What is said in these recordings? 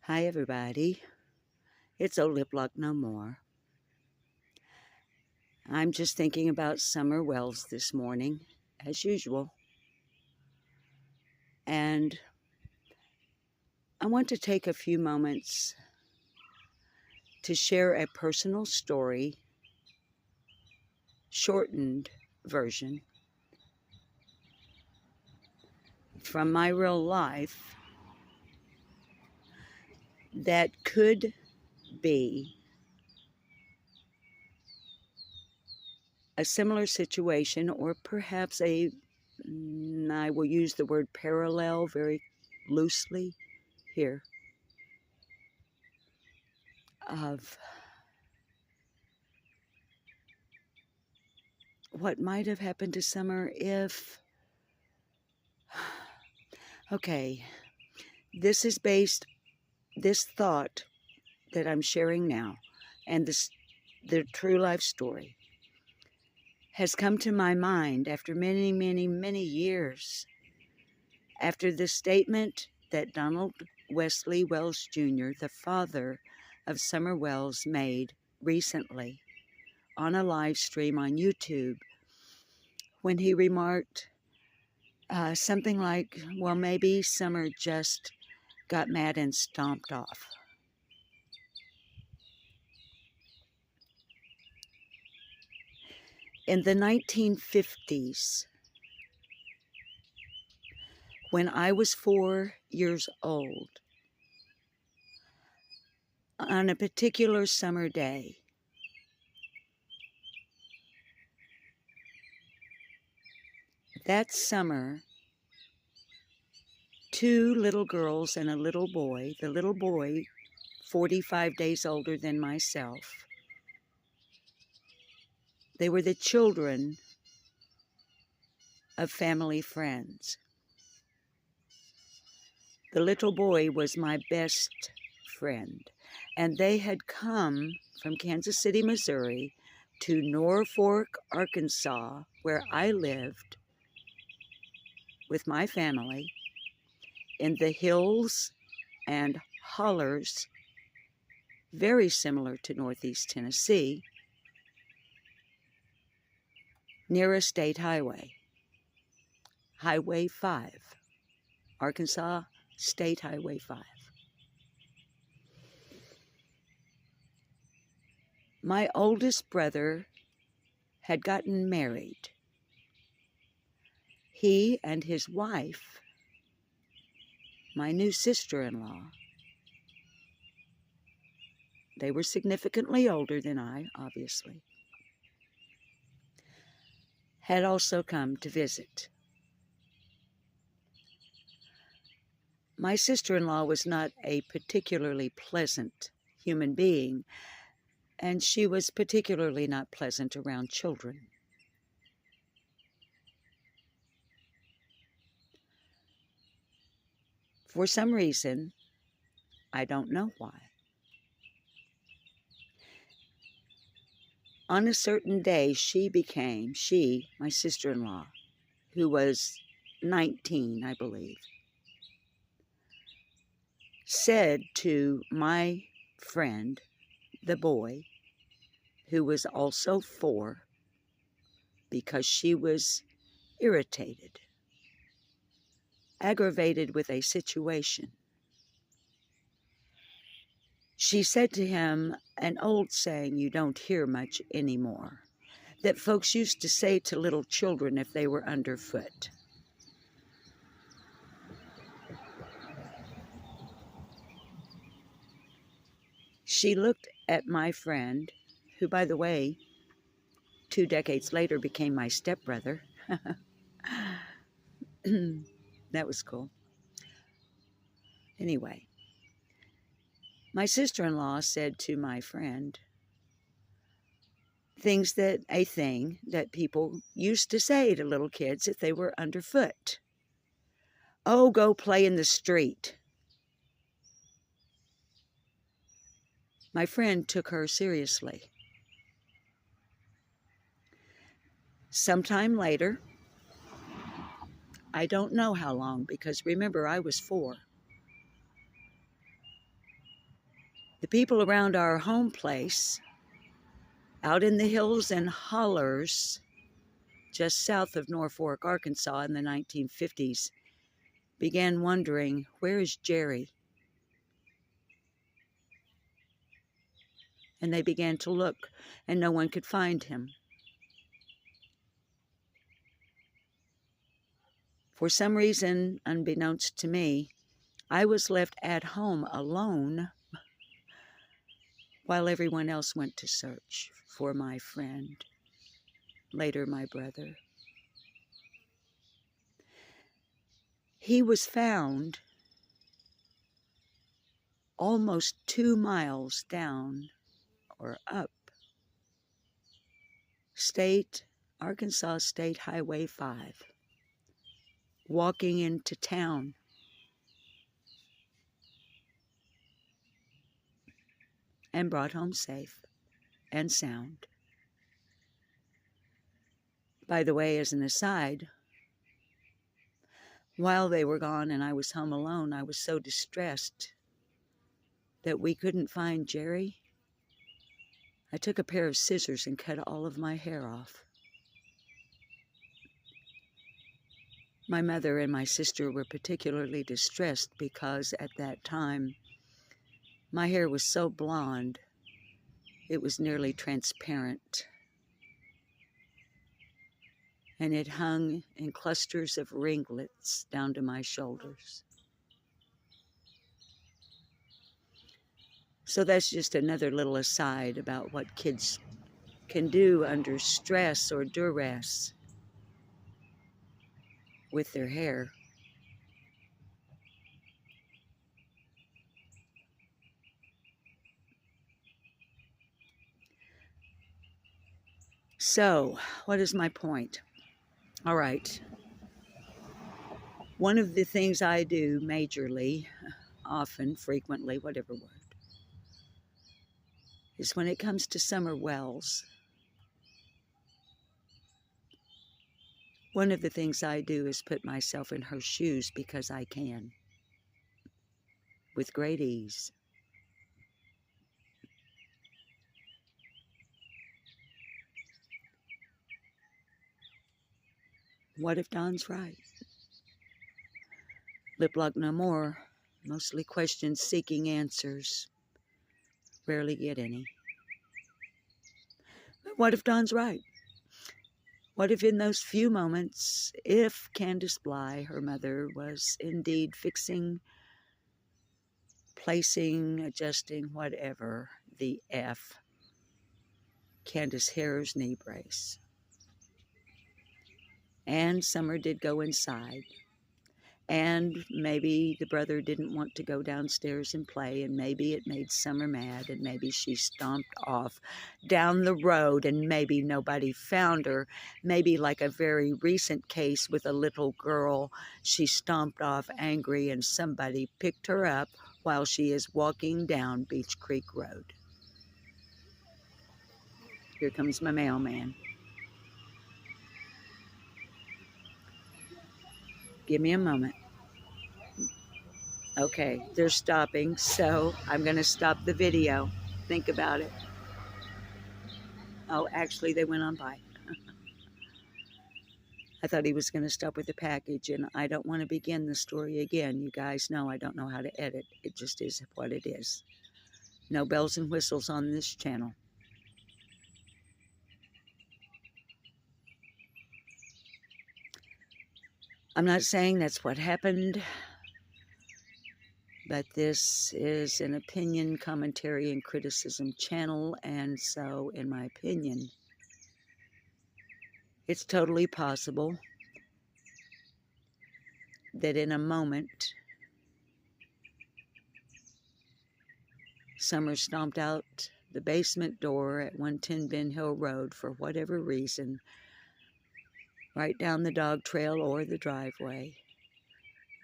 Hi everybody, it's Old Lip Lock no more. I'm just thinking about summer wells this morning, as usual. And I want to take a few moments to share a personal story, shortened version, from my real life that could be a similar situation, or perhaps I will use the word parallel very loosely here, of what might have happened to Summer if... Okay, this thought that I'm sharing now, and the true life story, has come to my mind after many, many, many years, after the statement that Donald Wesley Wells Jr., the father of Summer Wells, made recently on a live stream on YouTube, when he remarked something like, well, maybe Summer just got mad and stomped off. In the 1950s, when I was 4 years old, on a particular summer day, that summer, 2 little girls and a little boy, the little boy 45 days older than myself, they were the children of family friends. The little boy was my best friend, and they had come from Kansas City, Missouri, to Norfolk, Arkansas, where I lived with my family, in the hills and hollers, very similar to Northeast Tennessee, near a state highway, Highway 5, Arkansas State Highway 5. My oldest brother had gotten married. He and his wife, my new sister-in-law, they were significantly older than I, obviously, had also come to visit. My sister-in-law was not a particularly pleasant human being, and she was particularly not pleasant around children. For some reason, I don't know why, on a certain day, my sister-in-law, who was 19, I believe, said to my friend, the boy, who was also 4, because she was irritated, aggravated with a situation. She said to him an old saying you don't hear much anymore, that folks used to say to little children if they were underfoot. She looked at my friend, who, by the way, 2 decades later became my stepbrother. That was cool. Anyway, my sister-in-law said to my friend a thing that people used to say to little kids if they were underfoot. Oh, go play in the street. My friend took her seriously. Sometime later, I don't know how long, because remember, I was 4. The people around our home place, out in the hills and hollers, just south of Norfolk, Arkansas in the 1950s, began wondering, where is Jerry? And they began to look, and no one could find him. For some reason, unbeknownst to me, I was left at home alone while everyone else went to search for my friend, later my brother. He was found almost 2 miles down or up Arkansas State Highway 5, walking into town. And brought home safe and sound. By the way, as an aside, while they were gone and I was home alone, I was so distressed that we couldn't find Jerry. I took a pair of scissors and cut all of my hair off. My mother and my sister were particularly distressed because at that time, my hair was so blonde, it was nearly transparent. And it hung in clusters of ringlets down to my shoulders. So that's just another little aside about what kids can do under stress or duress with their hair. So, what is my point? All right. One of the things I do majorly, often, frequently, whatever word, is when it comes to summer wells, one of the things I do is put myself in her shoes because I can, with great ease. What if Don's right? Lip lock no more, mostly questions seeking answers. Rarely get any. But what if Don's right? What if in those few moments, if Candace Bly, her mother, was indeed fixing, placing, adjusting, whatever, the F, Candace Hare's knee brace. And Summer did go inside. And maybe the brother didn't want to go downstairs and play, and maybe it made Summer mad, and maybe she stomped off down the road, and maybe nobody found her. Maybe like a very recent case with a little girl, she stomped off angry, and somebody picked her up while she is walking down Beech Creek Road. Here comes my mailman. Give me a moment. Okay, they're stopping, so I'm going to stop the video. Think about it. Oh, actually, they went on by. I thought he was going to stop with the package, and I don't want to begin the story again. You guys know I don't know how to edit. It just is what it is. No bells and whistles on this channel. I'm not saying that's what happened, but this is an opinion, commentary, and criticism channel, and so, in my opinion, it's totally possible that in a moment, Summer stomped out the basement door at 110 Ben Hill Road for whatever reason, right down the dog trail or the driveway,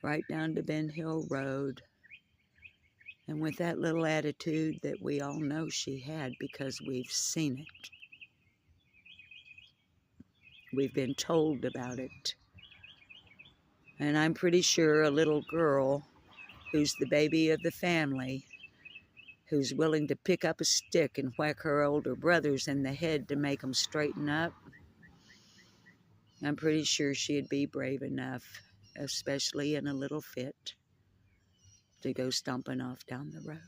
right down to Ben Hill Road, and with that little attitude that we all know she had because we've seen it. We've been told about it. And I'm pretty sure a little girl who's the baby of the family who's willing to pick up a stick and whack her older brothers in the head to make them straighten up, I'm pretty sure she'd be brave enough, especially in a little fit, to go stomping off down the road.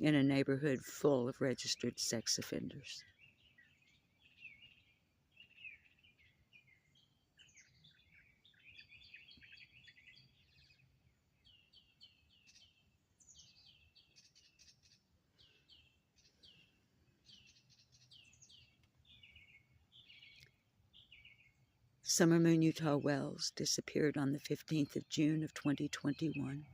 In a neighborhood full of registered sex offenders. Summer Moon Utah Wells disappeared on the 15th of June of 2021.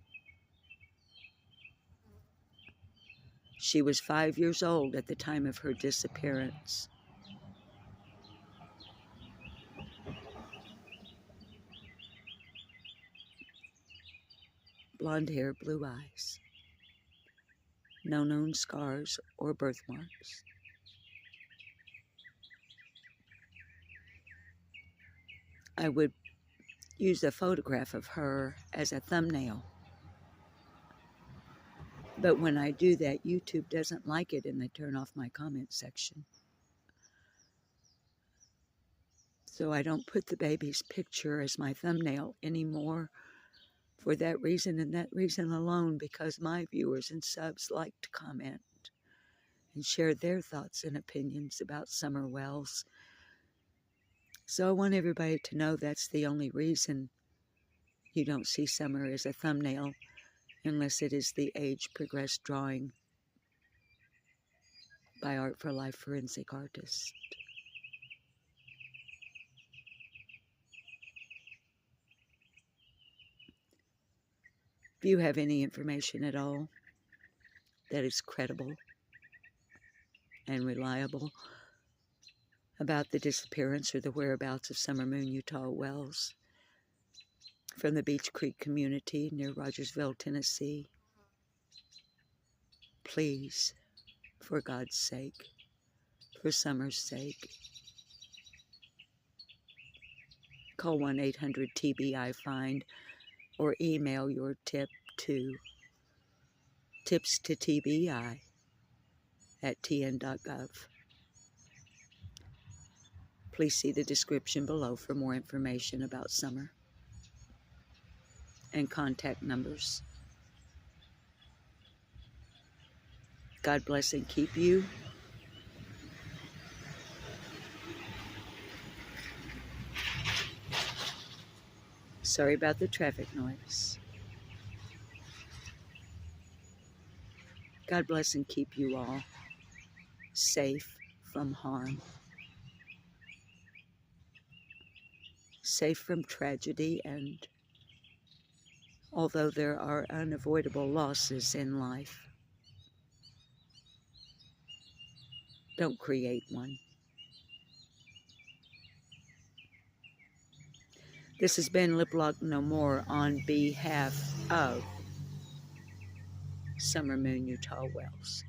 She was 5 years old at the time of her disappearance. Blonde hair, blue eyes. No known scars or birthmarks. I would use a photograph of her as a thumbnail. But when I do that, YouTube doesn't like it and they turn off my comment section. So I don't put the baby's picture as my thumbnail anymore for that reason and that reason alone, because my viewers and subs like to comment and share their thoughts and opinions about Summer Wells. So I want everybody to know that's the only reason you don't see Summer as a thumbnail, unless it is the age-progressed drawing by Art for Life forensic artist. If you have any information at all that is credible and reliable about the disappearance or the whereabouts of Summer Moon Utah Wells from the Beech Creek community near Rogersville, Tennessee, please, for God's sake, for Summer's sake, call 1-800-TBI-FIND or email your tip to tipstotbi@tn.gov. Please see the description below for more information about Summer and contact numbers. God bless and keep you. Sorry about the traffic noise. God bless and keep you all safe from harm, safe from tragedy, and although there are unavoidable losses in life, don't create one. This has been Lip Lock No More on behalf of Summer Moon Utah Wells.